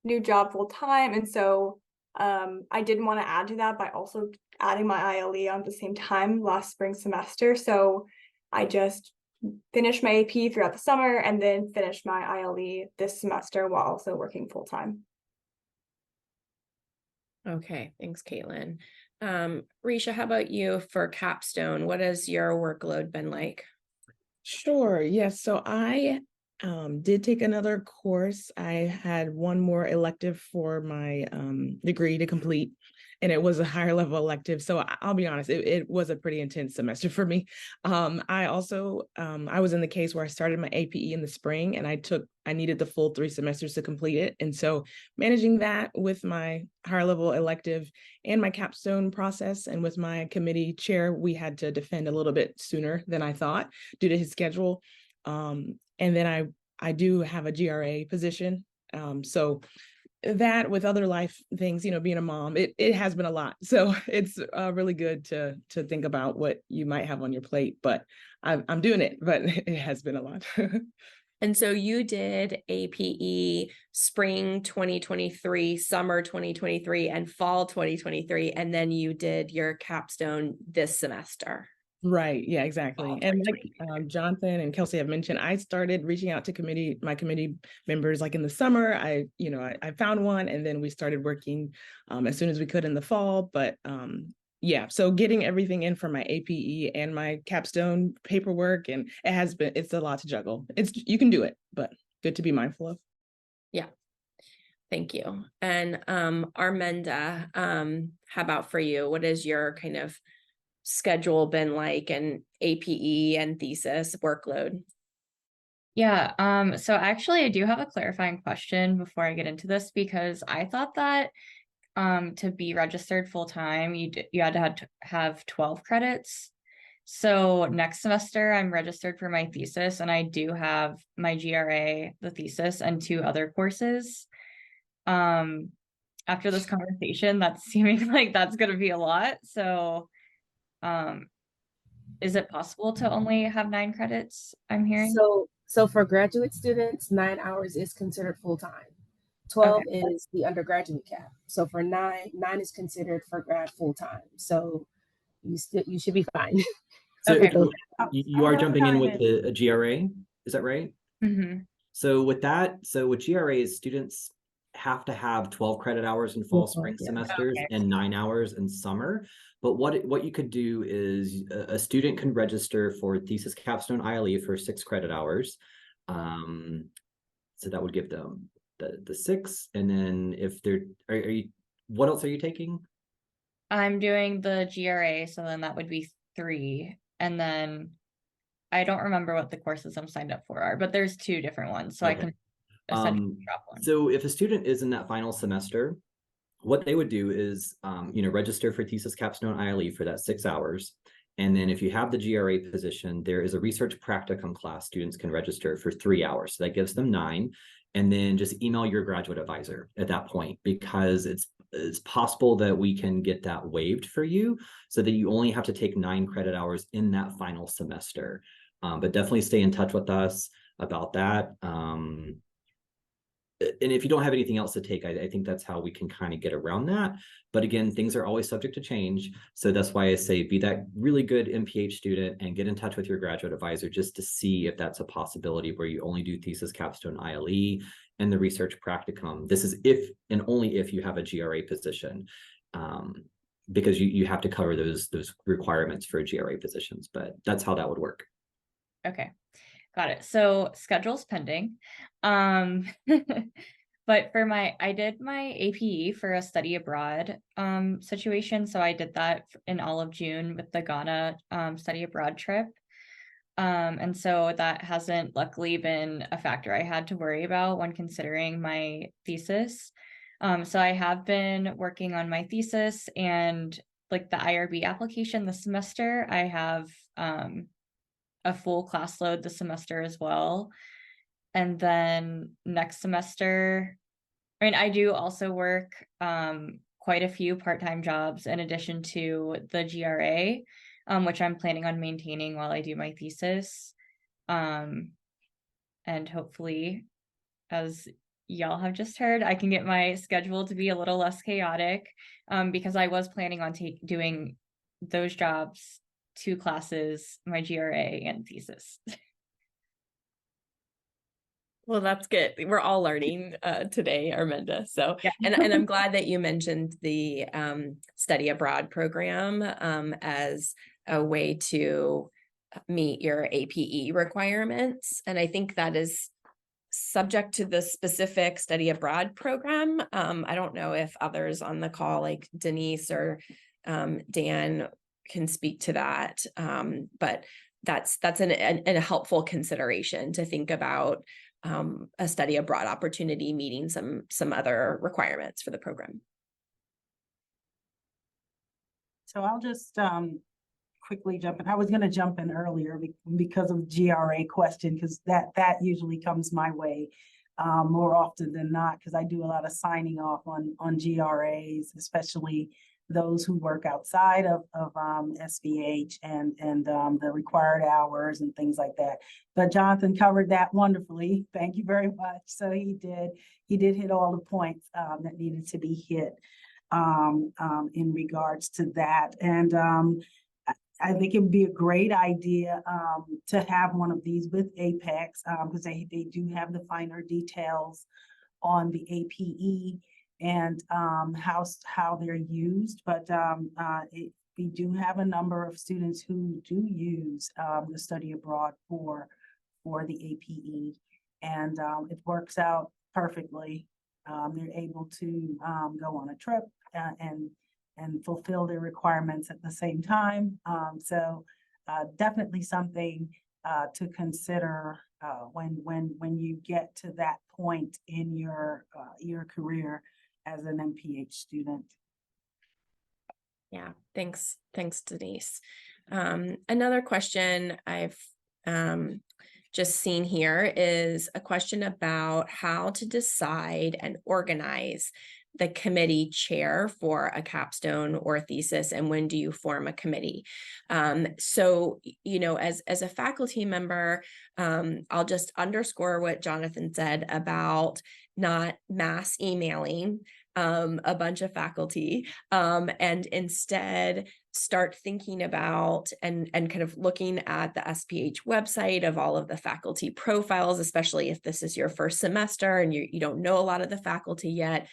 new job full time. And so I didn't want to add to that by also adding my ILE on the same time last spring semester. So I just finished my AP throughout the summer and then finished my ILE this semester while also working full time. Okay, thanks, Caitlin. Risha, how about you for Capstone? What has your workload been like? Sure. Yes. So I did take another course. I had one more elective for my degree to complete, and it was a higher level elective. So I'll be honest, it was a pretty intense semester for me. I also, I was in the case where I started my APE in the spring and I needed the full 3 semesters to complete it. And so managing that with my higher level elective and my capstone process and with my committee chair, we had to defend a little bit sooner than I thought due to his schedule. And then I do have a GRA position. So that with other life things, being a mom, it has been a lot. So it's really good to think about what you might have on your plate, but I'm doing it, but it has been a lot. And so you did APE spring 2023, summer 2023, and fall 2023, and then you did your capstone this semester. Right. Yeah, exactly. And like Jonathan and Kelsey have mentioned, I started reaching out to my committee members like in the summer. I found one and then we started working as soon as we could in the fall. But yeah, so getting everything in for my APE and my capstone paperwork, and it's a lot to juggle. You can do it, but good to be mindful of. Yeah. Thank you. And Armenda, how about for you? What is your kind of schedule been like, and APE and thesis workload? Yeah, so actually I do have a clarifying question before I get into this, because I thought that to be registered full-time you had to have 12 credits. So next semester I'm registered for my thesis and I do have my GRA, the thesis, and 2 other courses. After this conversation, that's seeming like that's going to be a lot. So is it possible to only have 9 credits, I'm hearing? So for graduate students, 9 hours is considered full-time. 12 is the undergraduate cap. So for 9 is considered for grad full-time. So you should be fine. So Okay. you are jumping in with a GRA, is that right? Mm-hmm. So with GRAs, students have to have 12 credit hours in fall, spring semesters and 9 hours in summer. But what you could do is a student can register for thesis capstone ILE for 6 credit hours. So that would give them the 6. And then if what else are you taking? I'm doing the GRA, so then that would be 3. And then I don't remember what the courses I'm signed up for are, but there's 2 different ones. So I can essentially drop one? So if a student is in that final semester, what they would do is, register for Thesis, Capstone, ILE for that 6 hours. And then if you have the GRA position, there is a research practicum class students can register for 3 hours. So that gives them 9. And then just email your graduate advisor at that point, because it's possible that we can get that waived for you so that you only have to take 9 credit hours in that final semester. But definitely stay in touch with us about that. And if you don't have anything else to take, I think that's how we can kind of get around that. But again, things are always subject to change. So that's why I say be that really good MPH student and get in touch with your graduate advisor just to see if that's a possibility where you only do Thesis, Capstone, ILE, and the research practicum. This is if and only if you have a GRA position, because you have to cover those requirements for GRA positions. But that's how that would work. Okay. Got it. So schedule's pending. But I did my APE for a study abroad situation. So I did that in all of June with the Ghana study abroad trip. And so that hasn't luckily been a factor I had to worry about when considering my thesis. So I have been working on my thesis and like the IRB application this semester. I have a full class load this semester as well. And then next semester, I do also work quite a few part-time jobs in addition to the GRA, which I'm planning on maintaining while I do my thesis. And hopefully, as y'all have just heard, I can get my schedule to be a little less chaotic, because I was planning on doing those jobs, 2 classes, my GRA and thesis. Well, that's good. We're all learning today, Arminda. So, yeah. and I'm glad that you mentioned the study abroad program as a way to meet your APE requirements. And I think that is subject to the specific study abroad program. I don't know if others on the call, like Denise or Dan, can speak to that, but that's a helpful consideration to think about a study abroad opportunity meeting some other requirements for the program. So I'll just quickly jump in. I was going to jump in earlier because of GRA question, because that usually comes my way more often than not, because I do a lot of signing off on GRAs, especially those who work outside of SVH and the required hours and things like that. But Jonathan covered that wonderfully. Thank you very much. So he did hit all the points that needed to be hit in regards to that. And I think it would be a great idea to have one of these with Apex, because they do have the finer details on the APE and how they're used. But we do have a number of students who do use the study abroad for the APE, and it works out perfectly. They're able to go on a trip and fulfill their requirements at the same time. So definitely something to consider when you get to that point in your career as an MPH student. Yeah, thanks, Denise. Another question I've just seen here is a question about how to decide and organize the committee chair for a capstone or thesis, and when do you form a committee? So, as a faculty member, I'll just underscore what Jonathan said about not mass emailing a bunch of faculty, and instead start thinking about and kind of looking at the SPH website of all of the faculty profiles, especially if this is your first semester and you don't know a lot of the faculty yet.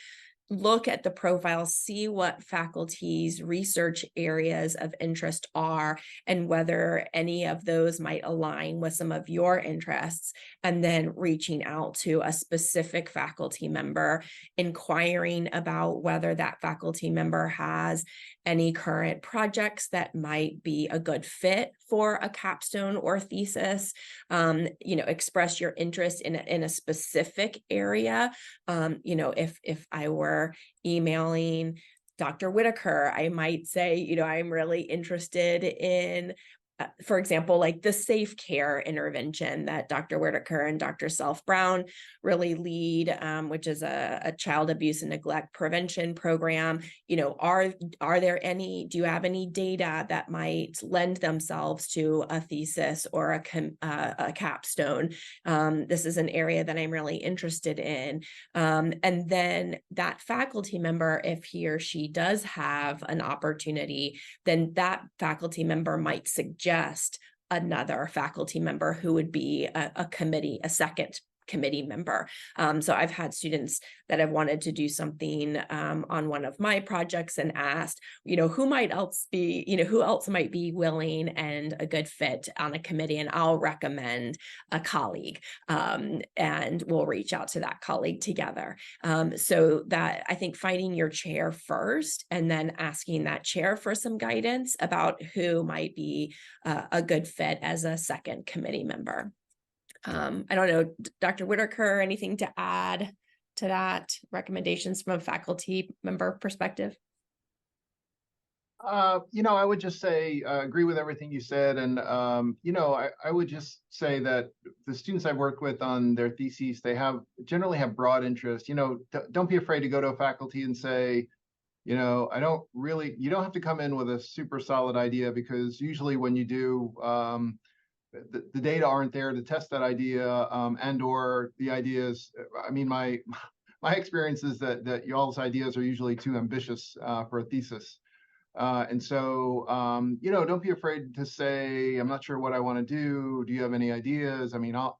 Look at the profiles, see what faculty's research areas of interest are and whether any of those might align with some of your interests, and then reaching out to a specific faculty member, inquiring about whether that faculty member has any current projects that might be a good fit for a capstone or thesis. Express your interest in a specific area. If I were emailing Dr. Whitaker, I might say, I'm really interested in, for example, like the safe care intervention that Dr. Whitaker and Dr. Self-Brown really lead, which is a child abuse and neglect prevention program. Do you have any data that might lend themselves to a thesis or a capstone? This is an area that I'm really interested in. And then that faculty member, if he or she does have an opportunity, then that faculty member might suggest another faculty member who would be a second committee member. So I've had students that have wanted to do something on one of my projects and asked, who else might be willing and a good fit on a committee, and I'll recommend a colleague, and we'll reach out to that colleague together. So that I think finding your chair first and then asking that chair for some guidance about who might be a good fit as a second committee member. I don't know, Dr. Whitaker, anything to add to that? Recommendations from a faculty member perspective? I would just say, agree with everything you said. And, I would just say that the students I've worked with on their theses, they generally have broad interest. Don't be afraid to go to a faculty and say, you don't have to come in with a super solid idea, because usually when you do, the data aren't there to test that idea, and or the ideas. I mean, my experience is that y'all's ideas are usually too ambitious for a thesis. And so, don't be afraid to say, I'm not sure what I want to do. Do you have any ideas? I mean, I'll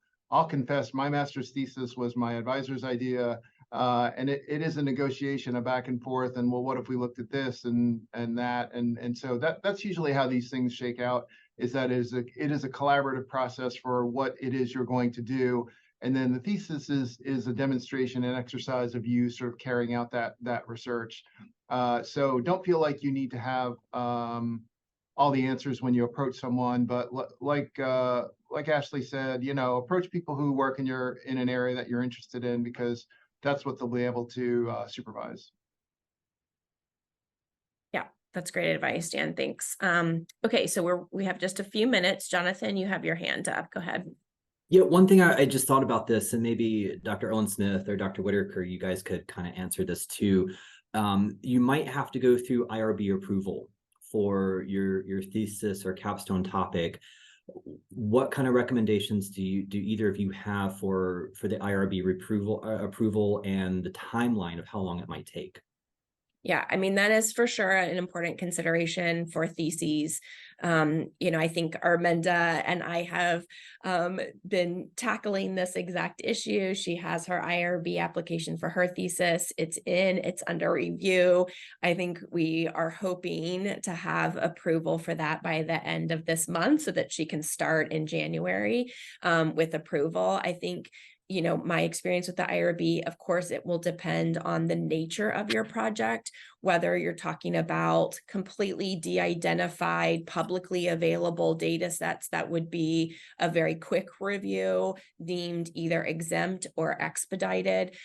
confess, my master's thesis was my advisor's idea. And it is a negotiation, a back and forth. And well, what if we looked at this and that? And so that's usually how these things shake out, is that it is a collaborative process for what it is you're going to do. And then the thesis is a demonstration and exercise of you sort of carrying out that research. So don't feel like you need to have all the answers when you approach someone, but like Ashley said, approach people who work in an area that you're interested in, because that's what they'll be able to supervise. Yeah, that's great advice, Dan. Thanks. Okay, so we have just a few minutes. Jonathan, you have your hand up. Go ahead. Yeah, one thing I just thought about this, and maybe Dr. Owen Smith or Dr. Whitaker, you guys could kind of answer this too. You might have to go through IRB approval for your thesis or capstone topic. What kind of recommendations do either of you have for the IRB approval and the timeline of how long it might take? Yeah, I mean, that is for sure an important consideration for theses. I think Armenda and I have been tackling this exact issue. She has her IRB application for her thesis. It's under review. I think we are hoping to have approval for that by the end of this month so that she can start in January with approval. I think my experience with the IRB, of course, it will depend on the nature of your project, whether you're talking about completely de-identified, publicly available data sets that would be a very quick review, deemed either exempt or expedited,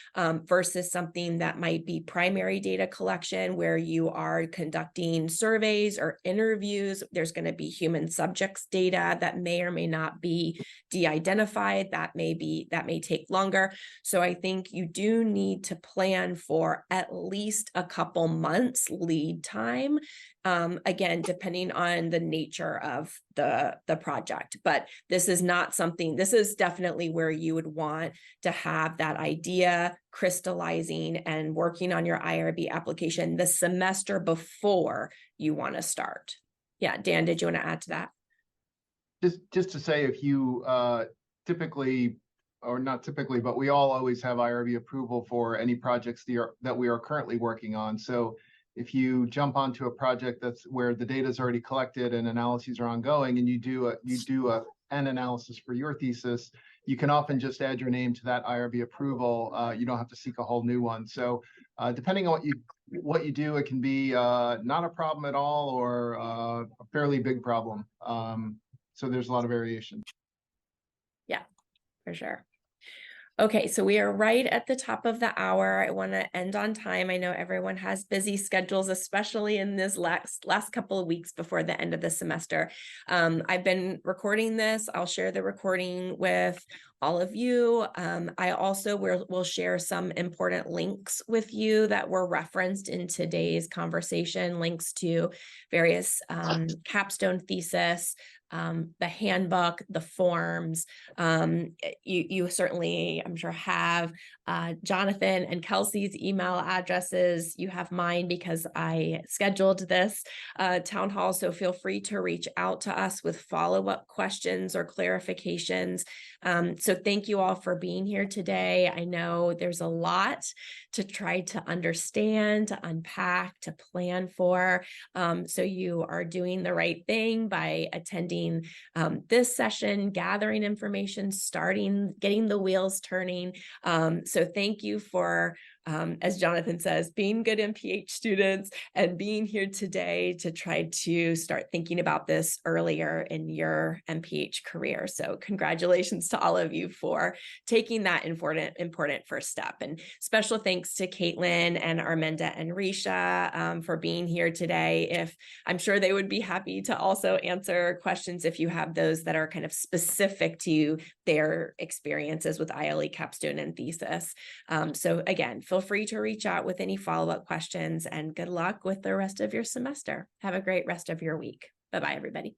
versus something that might be primary data collection, where you are conducting surveys or interviews. There's going to be human subjects data that may or may not be de-identified. That may take longer. So I think you do need to plan for at least a couple months lead time, again, depending on the nature of the project. But this is definitely where you would want to have that idea crystallizing and working on your IRB application the semester before you want to start. Yeah, Dan, did you want to add to that? Just to say, if you typically, or not typically, but we all always have IRB approval for any projects that we are currently working on. So if you jump onto a project that's where the data is already collected and analyses are ongoing, and you do an analysis for your thesis, you can often just add your name to that IRB approval. You don't have to seek a whole new one. So depending on what you do, it can be not a problem at all or a fairly big problem. So there's a lot of variation. Yeah, for sure. Okay, so we are right at the top of the hour. I want to end on time. I know everyone has busy schedules, especially in this last couple of weeks before the end of the semester. I've been recording this. I'll share the recording with all of you. I also will share some important links with you that were referenced in today's conversation, links to various capstone thesis, the handbook, the forms. You certainly, I'm sure, have Jonathan and Kelsey's email addresses. You have mine because I scheduled this town hall, so feel free to reach out to us with follow-up questions or clarifications. So thank you all for being here today. I know there's a lot to try to understand, to unpack, to plan for. So you are doing the right thing by attending this session, gathering information, getting the wheels turning. So thank you for, as Jonathan says, being good MPH students and being here today to try to start thinking about this earlier in your MPH career. So congratulations to all of you for taking that important first step. And special thanks to Caitlin and Arminda and Risha for being here today. I'm sure they would be happy to also answer questions if you have those that are kind of specific to their experiences with ILE, Capstone, and Thesis. So again, feel free to reach out with any follow-up questions, and good luck with the rest of your semester. Have a great rest of your week. Bye-bye, everybody.